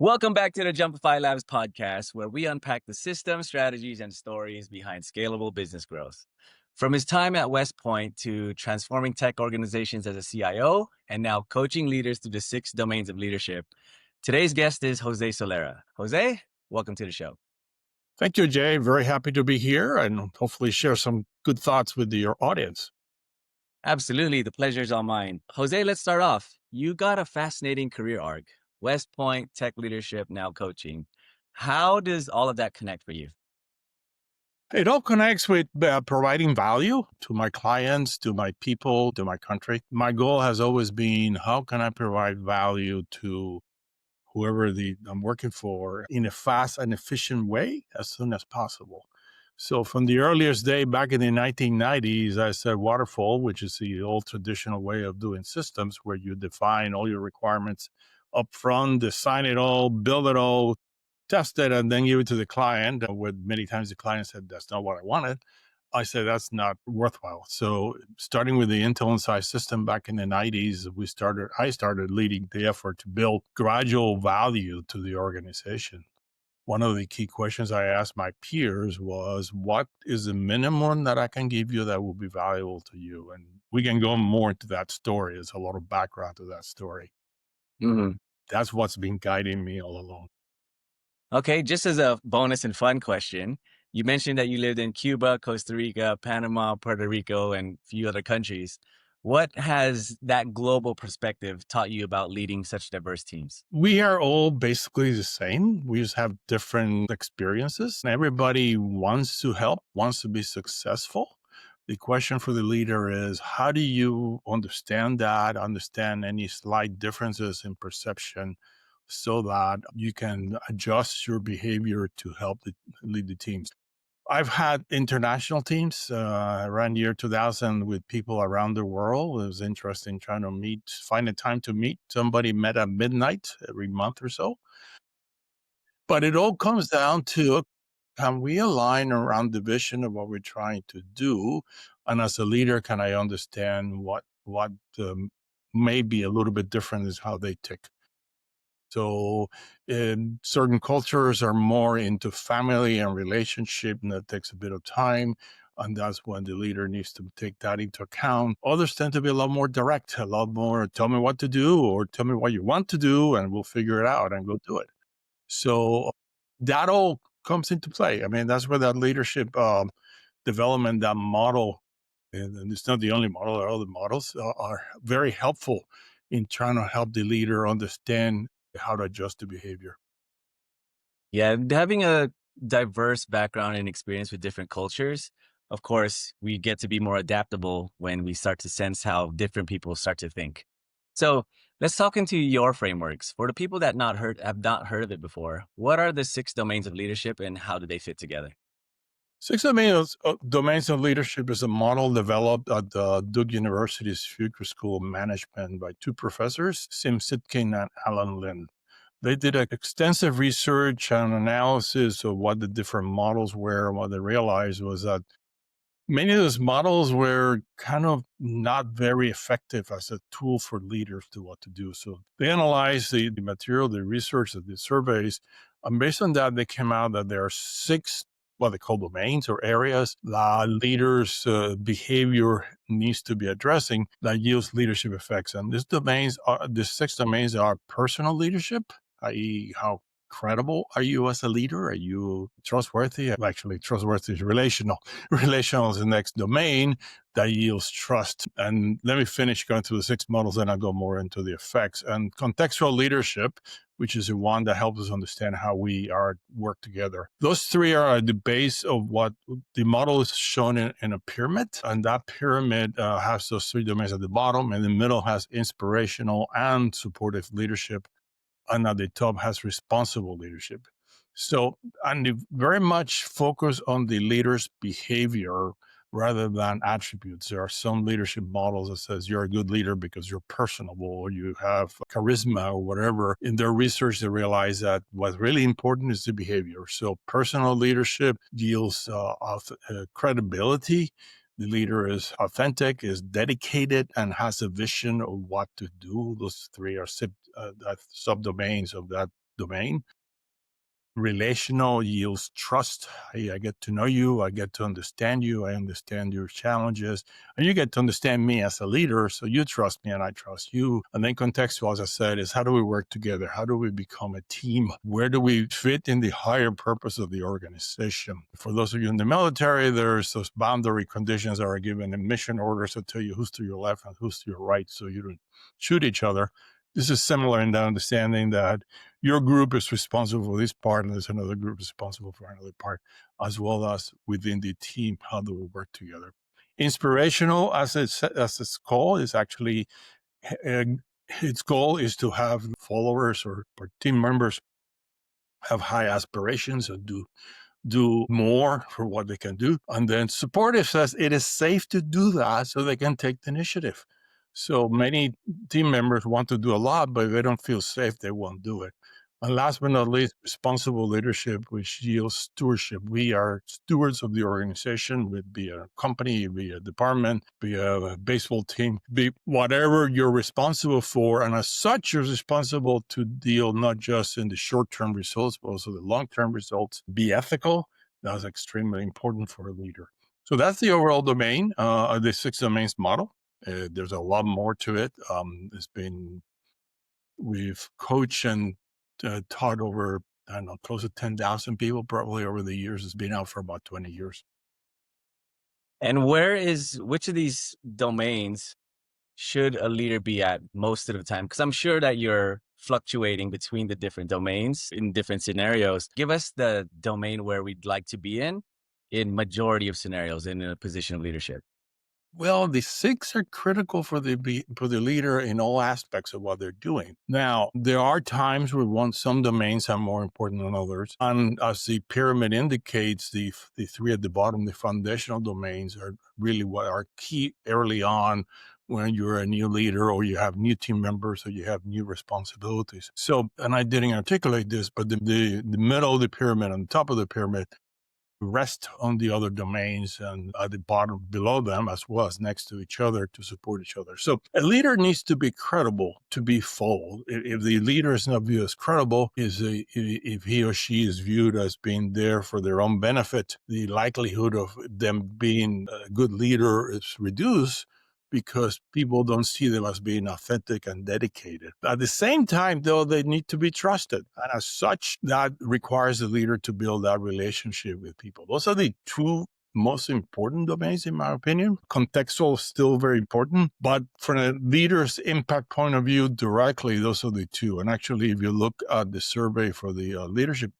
Welcome back to the Jumpify Labs podcast, where we unpack the systems, strategies, and stories behind scalable business growth. From his time at West Point to transforming tech organizations as a CIO, and now coaching leaders through the 6 domains of leadership, today's guest is Jose Solera. Jose, welcome to the show. Thank you, Jay. Very happy to be here and hopefully share some good thoughts with your audience. Absolutely, the pleasure is all mine. Jose, let's start off. You got a fascinating career arc. West Point, tech leadership, now coaching. How does all of that connect for you? It all connects with providing value to my clients, to my people, to my country. My goal has always been, how can I provide value to whoever I'm working for in a fast and efficient way as soon as possible? So from the earliest day back in the 1990s, I said waterfall, which is the old traditional way of doing systems where you define all your requirements up front, design it all, build it all, test it, and then give it to the client. When many times the client said, that's not what I wanted. I said, that's not worthwhile. So starting with the Intel Inside system back in the 90s, I started leading the effort to build gradual value to the organization. One of the key questions I asked my peers was, what is the minimum that I can give you that will be valuable to you? And we can go more into that story. There's a lot of background to that story. Mhm. That's what's been guiding me all along. Okay, just as a bonus and fun question, you mentioned that you lived in Cuba, Costa Rica, Panama, Puerto Rico, and a few other countries. What has that global perspective taught you about leading such diverse teams? We are all basically the same. We just have different experiences. Everybody wants to help, wants to be successful. The question for the leader is, how do you understand any slight differences in perception so that you can adjust your behavior to help lead the teams? I've had international teams around year 2000 with people around the world. It was interesting trying to find a time to meet somebody met at midnight every month or so. But it all comes down to, can we align around the vision of what we're trying to do? And as a leader, can I understand what may be a little bit different is how they tick? So certain cultures are more into family and relationship, and that takes a bit of time. And that's when the leader needs to take that into account. Others tend to be a lot more direct, a lot more, tell me what to do or tell me what you want to do, and we'll figure it out and go do it. So that all comes into play. I mean, that's where that leadership development, that model, and it's not the only model, there are other models, are very helpful in trying to help the leader understand how to adjust the behavior. Yeah, having a diverse background and experience with different cultures, of course, we get to be more adaptable when we start to sense how different people start to think. So let's talk into your frameworks. For the people that have not heard of it before, what are the 6 domains of leadership and how do they fit together? Six domains of leadership is a model developed at the Duke University's Future School of Management by 2 professors, Sim Sitkin and Alan Lin. They did extensive research and analysis of what the different models were. And what they realized was that many of those models were kind of not very effective as a tool for leaders to what to do. So they analyzed the material, the research, the surveys, and based on that, they came out that there are 6 what they call domains or areas that leaders' behavior needs to be addressing that yields leadership effects. And these 6 domains are personal leadership, i.e., how credible are you as a leader? Are you trustworthy? Actually, trustworthy is relational. Relational is the next domain that yields trust. And let me finish going through the 6 models, then I'll go more into the effects. And contextual leadership, which is the one that helps us understand how we work together. Those 3 are at the base of what the model is shown in a pyramid. And that pyramid has those 3 domains at the bottom. And the middle has inspirational and supportive leadership. And at the top has responsible leadership. So, and they very much focus on the leader's behavior rather than attributes. There are some leadership models that says you're a good leader because you're personable or you have charisma or whatever. In their research, they realize that what's really important is the behavior. So personal leadership deals credibility. The leader is authentic, is dedicated, and has a vision of what to do. Those 3 are subdomains of that domain. Relational yields trust. Hey, I get to know you. I get to understand you. I understand your challenges. And you get to understand me as a leader. So you trust me and I trust you. And then contextual, as I said, is how do we work together? How do we become a team? Where do we fit in the higher purpose of the organization? For those of you in the military, there's those boundary conditions that are given in mission orders that tell you who's to your left and who's to your right so you don't shoot each other. This is similar in the understanding that your group is responsible for this part and there's another group responsible for another part, as well as within the team, how do we work together. Inspirational, as its call, is actually uh, its goal is to have followers or team members have high aspirations and do more for what they can do. And then supportive says it is safe to do that so they can take the initiative. So many team members want to do a lot, but if they don't feel safe, they won't do it. And last but not least, responsible leadership, which yields stewardship. We are stewards of the organization, be a company, be a department, be a baseball team, be whatever you're responsible for. And as such, you're responsible to deal not just in the short-term results, but also the long-term results. Be ethical. That's extremely important for a leader. So that's the overall domain, the 6 domains model. There's a lot more to it. We've coached and taught over, I don't know, close to 10,000 people probably over the years. It's been out for about 20 years. And which of these domains should a leader be at most of the time? Because I'm sure that you're fluctuating between the different domains in different scenarios. Give us the domain where we'd like to be in majority of scenarios in a position of leadership. Well, the 6 are critical for the leader in all aspects of what they're doing. Now, there are times where some domains are more important than others. And as the pyramid indicates, the 3 at the bottom, the foundational domains, are really what are key early on when you're a new leader or you have new team members or you have new responsibilities. So, and I didn't articulate this, but the middle of the pyramid and the top of the pyramid rest on the other domains and at the bottom below them, as well as next to each other to support each other. So a leader needs to be credible to be full. If the leader is not viewed as credible, if he or she is viewed as being there for their own benefit, the likelihood of them being a good leader is reduced because people don't see them as being authentic and dedicated. At the same time, though, they need to be trusted. And as such, that requires the leader to build that relationship with people. Those are the 2 most important domains, in my opinion. Contextual is still very important, but from a leader's impact point of view, directly, those are the 2. And actually, if you look at the survey for the leadership,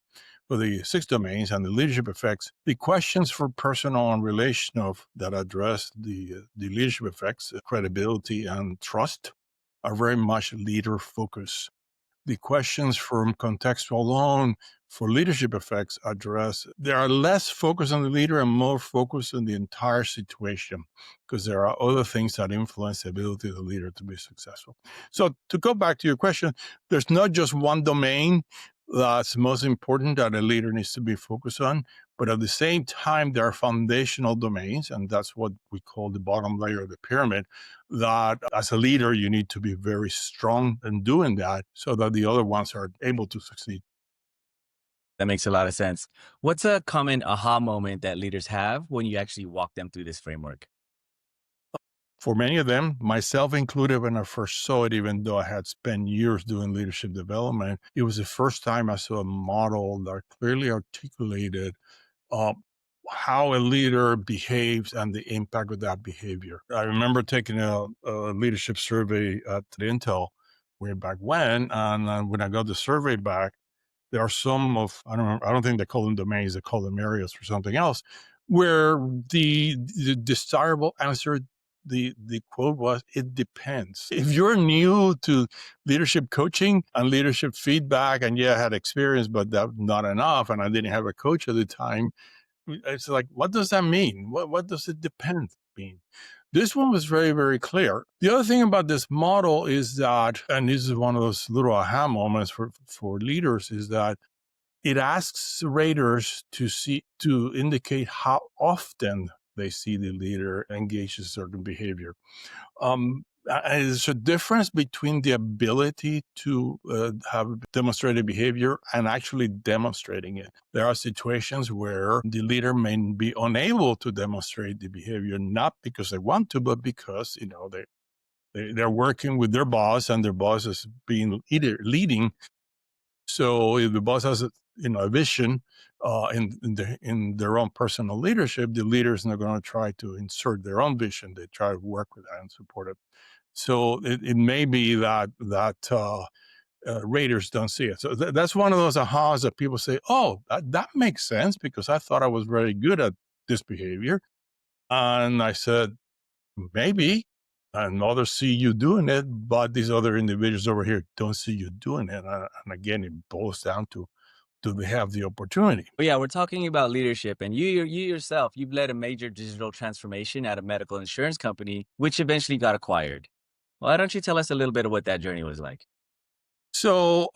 for the 6 domains and the leadership effects, the questions for personal and relational that address the leadership effects, credibility and trust, are very much leader focused. The questions from contextual alone for leadership effects they are less focused on the leader and more focused on the entire situation because there are other things that influence the ability of the leader to be successful. So to go back to your question, there's not just one domain that's most important that a leader needs to be focused on, but at the same time, there are foundational domains, and that's what we call the bottom layer of the pyramid, that as a leader, you need to be very strong in doing that so that the other ones are able to succeed. That makes a lot of sense. What's a common aha moment that leaders have when you actually walk them through this framework? For many of them, myself included, when I first saw it, even though I had spent years doing leadership development, it was the first time I saw a model that clearly articulated uh, how a leader behaves and the impact of that behavior. I remember taking a leadership survey at Intel way back when, and when I got the survey back, there are some of, I don't think they call them domains, they call them areas or something else, where the desirable answer, the quote was, it depends. If you're new to leadership coaching and leadership feedback, and I had experience, but that not enough, and I didn't have a coach at the time, it's like, what does that mean? What does it depend mean? This one was very, very clear. The other thing about this model is that, and this is one of those little aha moments for leaders, is that it asks raters to indicate how often they see the leader engage in certain behavior. There's a difference between the ability to have demonstrated behavior and actually demonstrating it. There are situations where the leader may be unable to demonstrate the behavior, not because they want to, but because they're working with their boss, and their boss is being either leading. So if the boss has a vision in their own personal leadership, the leader is not going to try to insert their own vision. They try to work with that and support it. So it may be that raters don't see it. So that's one of those ahas that people say, "Oh, that makes sense because I thought I was very good at this behavior." And I said, "Maybe." And others see you doing it, but these other individuals over here don't see you doing it. And again, it boils down to, do they have the opportunity? But yeah, we're talking about leadership, and you yourself, you've led a major digital transformation at a medical insurance company, which eventually got acquired. Why don't you tell us a little bit of what that journey was like? So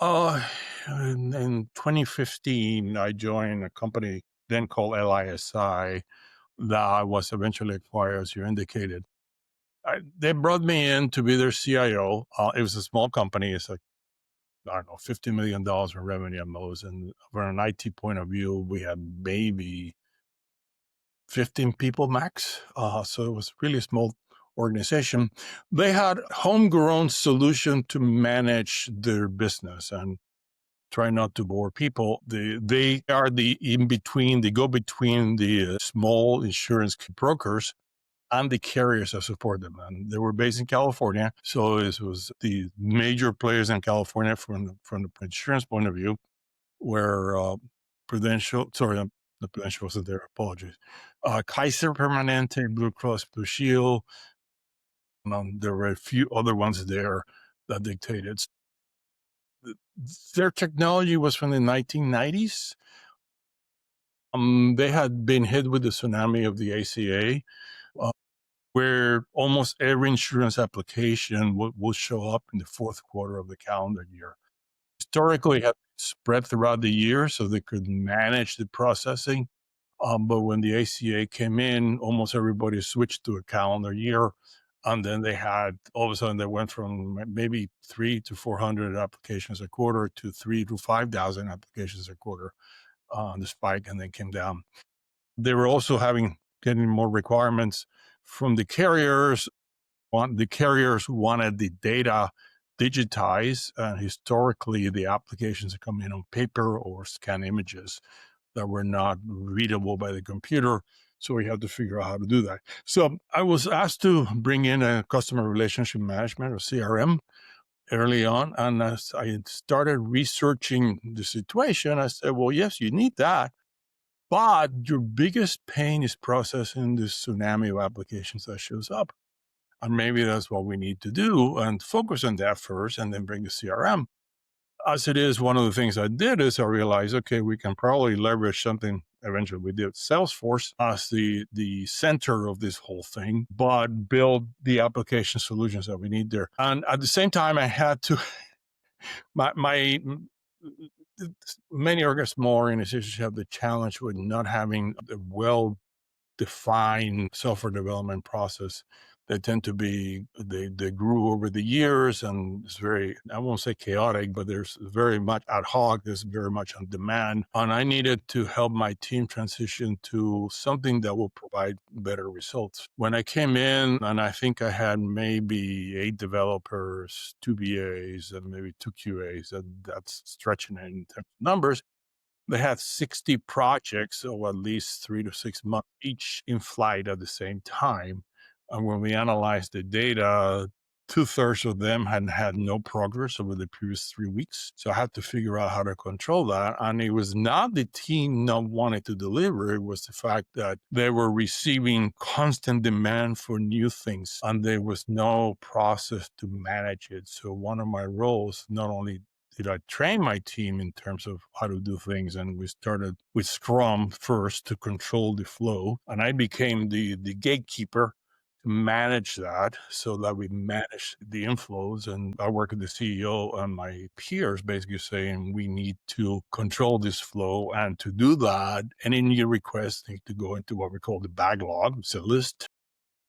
in 2015, I joined a company then called LISI that was eventually acquired, as you indicated. They brought me in to be their CIO. It was a small company. It's like, I don't know, $50 million in revenue at most. And from an IT point of view, we had maybe 15 people max. So it was really a small organization. They had homegrown solution to manage their business, and try not to bore people. They are the in between, they go between the small insurance brokers and the carriers that support them. And they were based in California. So this was the major players in California from the insurance point of view, where Prudential, sorry, the Prudential wasn't there, apologies. Kaiser Permanente, Blue Cross Blue Shield. There were a few other ones there that dictated. Their technology was from the 1990s. They had been hit with the tsunami of the ACA, uh, where almost every insurance application will show up in the fourth quarter of the calendar year. Historically, it had spread throughout the year so they could manage the processing. But when the ACA came in, almost everybody switched to a calendar year. And then they had, all of a sudden, they went from maybe 300 to 400 applications a quarter to 3,000 to 5,000 applications a quarter on the spike, and then came down. They were also getting more requirements from the carriers. The carriers wanted the data digitized, and historically, the applications come in on paper or scan images that were not readable by the computer. So we had to figure out how to do that. So I was asked to bring in a customer relationship management, or CRM, early on. And as I started researching the situation, I said, well, yes, you need that. But your biggest pain is processing this tsunami of applications that shows up. And maybe that's what we need to do and focus on that first and then bring the CRM. As it is, one of the things I did is I realized, okay, we can probably leverage something. Eventually we did Salesforce as the center of this whole thing, but build the application solutions that we need there. And at the same time, I had to, my many small organizations have the challenge with not having a well defined software development process. They tend to be, they grew over the years, and it's very, I won't say chaotic, but there's very much ad hoc, there's very much on demand. And I needed to help my team transition to something that will provide better results. When I came in, and I think I had maybe 8 developers, 2 BAs, and maybe 2 QAs, and that's stretching it in terms of numbers. They had 60 projects, so at least 3 to 6 months each in flight at the same time. And when we analyzed the data, 2/3 of them had no progress over the previous 3 weeks. So I had to figure out how to control that. And it was not the team not wanting to deliver, it was the fact that they were receiving constant demand for new things, and there was no process to manage it. So one of my roles, not only did I train my team in terms of how to do things, and we started with Scrum first to control the flow, and I became the gatekeeper to manage that, so that we manage the inflows. And I work with the CEO and my peers, basically saying we need to control this flow, and to do that, any new requests need to go into what we call the backlog. It's a list,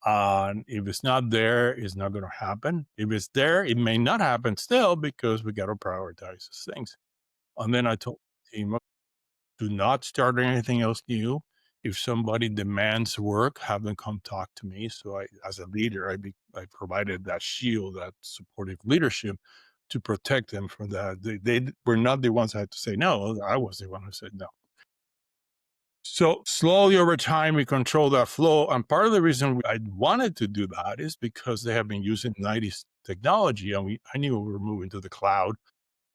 If it's not there, it's not going to happen. If it's there, it may not happen still because we got to prioritize these things. And then I told the team, do not start anything else new. If somebody demands work, have them come talk to me. So I, as a leader, I provided that shield, that supportive leadership to protect them from that. They were not the ones that had to say no. I was the one who said no. So slowly over time, we control that flow. And part of the reason I wanted to do that is because they have been using 90s technology, and I knew we were moving to the cloud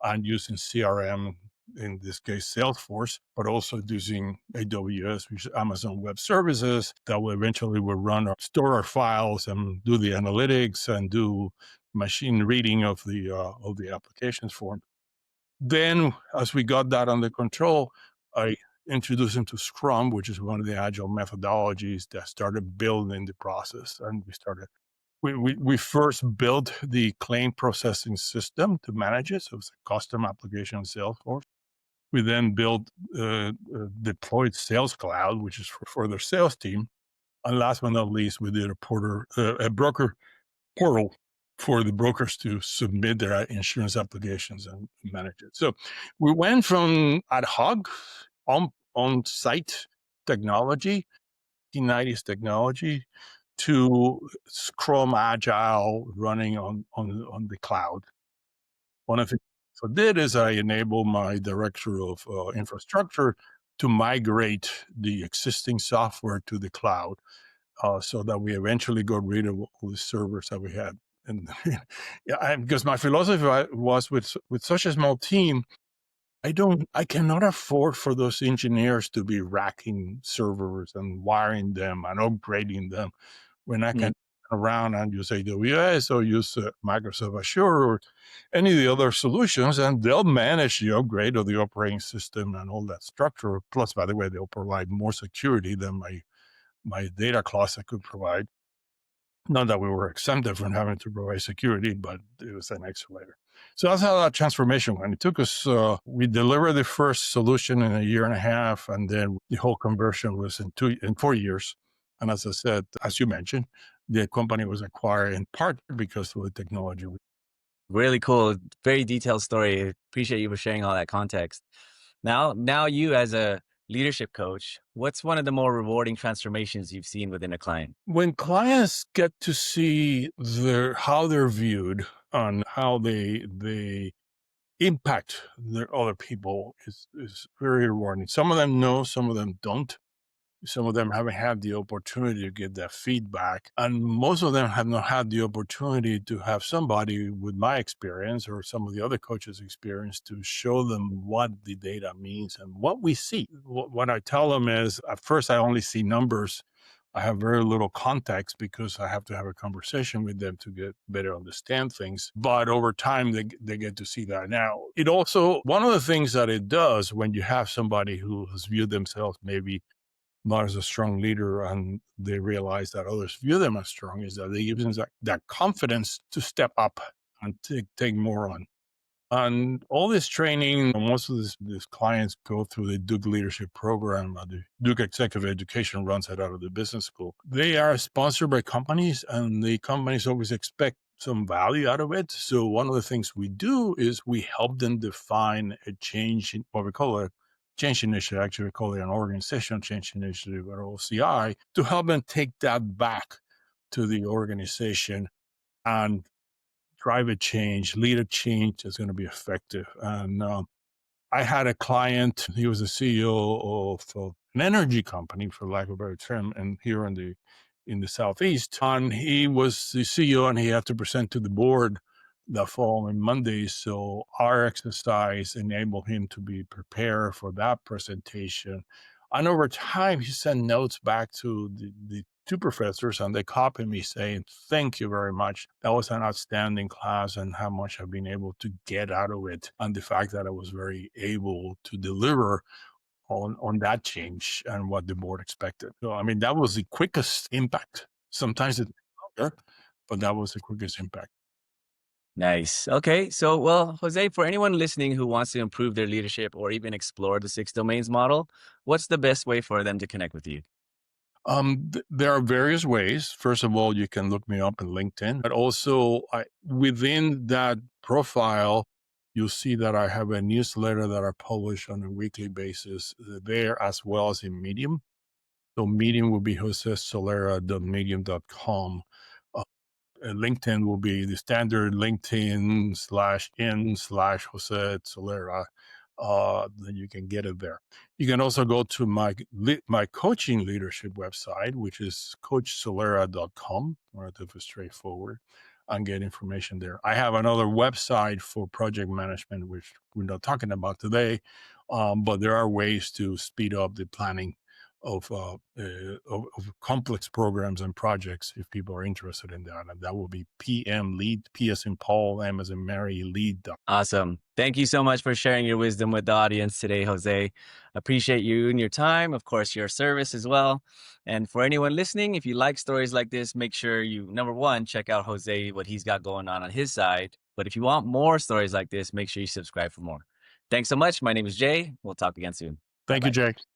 and using CRM, in this case, Salesforce, but also using AWS, which is Amazon Web Services, that will eventually will run or store our files and do the analytics and do machine reading of the applications for 'em. Then, as we got that under control, I introduced him to Scrum, which is one of the agile methodologies that started building the process. And we first built the claim processing system to manage it. So it's a custom application in Salesforce. We then built deployed Sales Cloud, which is for their sales team. And last but not least, we did a broker portal for the brokers to submit their insurance applications and manage it. So we went from ad hoc on site technology, 1990s technology, to Scrum Agile running on the cloud. One of the things I did is I enabled my director of infrastructure to migrate the existing software to the cloud, so that we eventually got rid of all the servers that we had. And yeah, because my philosophy was with such a small team, I cannot afford for those engineers to be racking servers and wiring them and upgrading them when I Mm. can around and use AWS or use Microsoft Azure or any of the other solutions, and they'll manage the upgrade of the operating system and all that structure. Plus, by the way, they'll provide more security than my data closet could provide. Not that we were exempted from having to provide security, but it was an extra layer. So that's how that transformation went. It took us, we delivered the first solution in a year and a half, and then the whole conversion was in 4 years. And as I said, as you mentioned, the company was acquired in part because of the technology. Really cool. Very detailed story. Appreciate you for sharing all that context. Now you as a leadership coach, what's one of the more rewarding transformations you've seen within a client? When clients get to see how they're viewed and how they impact their other people is very rewarding. Some of them know, some of them don't. Some of them haven't had the opportunity to get that feedback. And most of them have not had the opportunity to have somebody with my experience or some of the other coaches' experience to show them what the data means and what we see. What I tell them is at first, I only see numbers. I have very little context because I have to have a conversation with them to get better understand things. But over time, they get to see that. Now, it also, one of the things that it does when you have somebody who has viewed themselves maybe not as a strong leader and they realize that others view them as strong is that they give them that confidence to step up and take more on. And all this training, most of these clients go through the Duke Leadership Program. The Duke Executive Education runs it out of the business school. They are sponsored by companies, and the companies always expect some value out of it. So one of the things we do is we help them define a change in what we call a change initiative. Actually, we call it an organizational change initiative or OCI to help them take that back to the organization and drive a change, lead a change that's going to be effective. And I had a client, he was the CEO of an energy company, for lack of a better term, and here in the Southeast. And he was the CEO and he had to present to the board the following Monday. So our exercise enabled him to be prepared for that presentation. And over time, he sent notes back to the two professors and they copied me saying, thank you very much. That was an outstanding class and how much I've been able to get out of it. And the fact that I was very able to deliver on that change and what the board expected. So, I mean, that was the quickest impact. Sometimes it's longer, but that was the quickest impact. Nice. Okay. So, well, Jose, for anyone listening who wants to improve their leadership or even explore the 6 domains model, what's the best way for them to connect with you? There are various ways. First of all, you can look me up in LinkedIn, but also within that profile, you'll see that I have a newsletter that I publish on a weekly basis there as well as in Medium. So Medium will be josesolera.medium.com. LinkedIn will be the standard LinkedIn/in/Jose Solera. Then you can get it there. You can also go to my coaching leadership website, which is coachsolera.com, relatively straightforward, and get information there. I have another website for project management, which we're not talking about today, but there are ways to speed up the planning of complex programs and projects if people are interested in that. And that will be PM lead, P as in Paul, M as in Mary, lead. Awesome. Thank you so much for sharing your wisdom with the audience today, Jose. Appreciate you and your time, of course, your service as well. And for anyone listening, if you like stories like this, make sure you, number one, check out Jose, what he's got going on his side. But if you want more stories like this, make sure you subscribe for more. Thanks so much. My name is Jay. We'll talk again soon. Bye Thank you, bye. Jake.